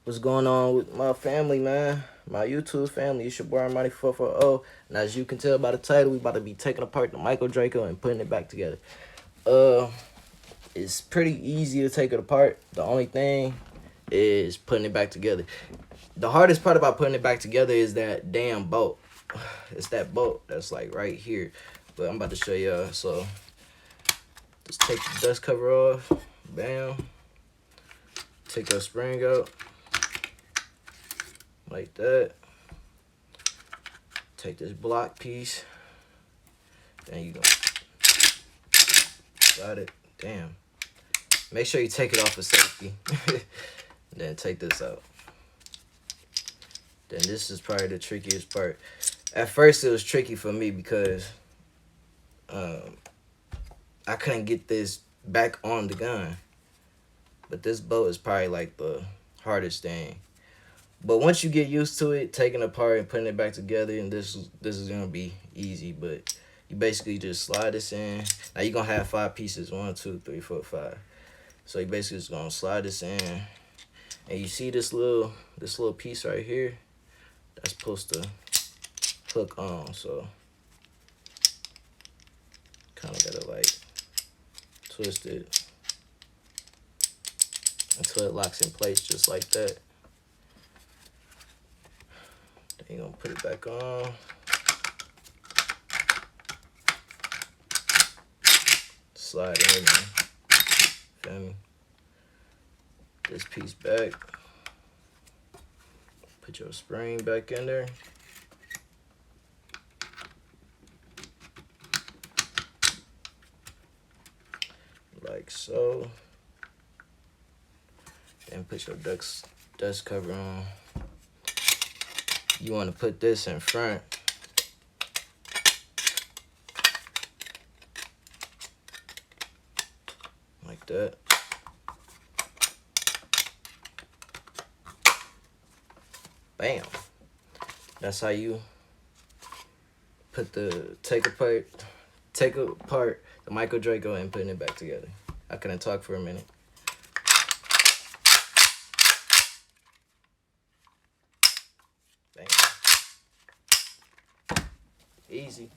What's going on with my family, man? My YouTube family. It's your boy Armani 440. And as you can tell by the title, we about to be taking apart the Mirco Draco and putting it back together. Uh, it's pretty easy to take it apart. The only thing is putting it back together. The hardest part about putting it back together is that damn bolt. It's that bolt that's like right here. But I'm about to show y'all. So just take the dust cover off. Bam. Take your spring out. Like that. Take this block piece. Then you go. Got it. Damn. Make sure you take it off for safety. Then take this out. Then this is probably the trickiest part. At first it was tricky for me because I couldn't get this back on the gun. But this bolt is probably like the hardest thing. But once you get used to it, taking it apart and putting it back together, and this is gonna be easy. But you basically just slide this in. Now you're gonna have 5 pieces. 1, 2, 3, 4, 5. So you basically just gonna slide this in. And you see this little piece right here? That's supposed to hook on. So kinda gotta like twist it until it locks in place just like that. Then you're gonna put it back on. Slide it in there. Feel me? This piece back. Put your spring back in there. Like so. Then put your dust cover on. You want to put this in front. Like that. Bam. That's how you take apart the Mirco Draco and putting it back together. I couldn't talk for a minute. Bam. Easy.